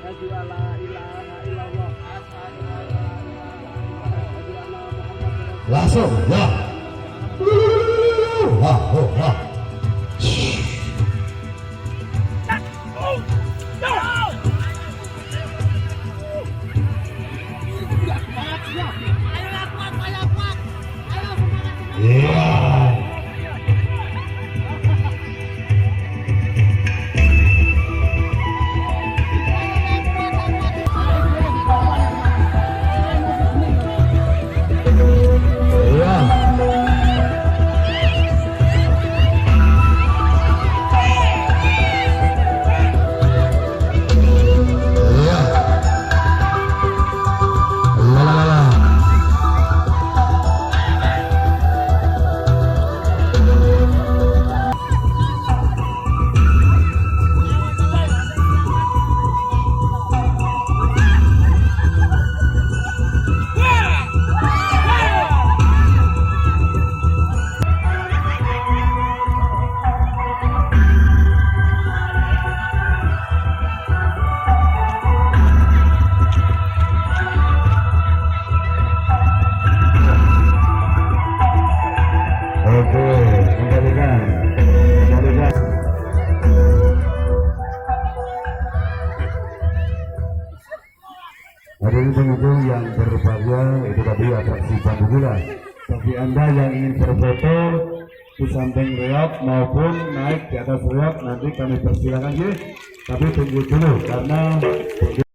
Asyhadu alla ilaha illallah. Asyhadu alla ilaha illallah. Asyhadu anna Muhammadar Rasulullah. Langsung ya. Wah, oh, wah. Yeah. Oke, kembalikan. Hadirin pengunjung yang berbahagia, itu tadi atraksi Bambu Gula. Bagi Anda yang ingin berfoto di samping reok maupun naik di atas reok, nanti kami persilakan ya. Tapi tunggu dulu karena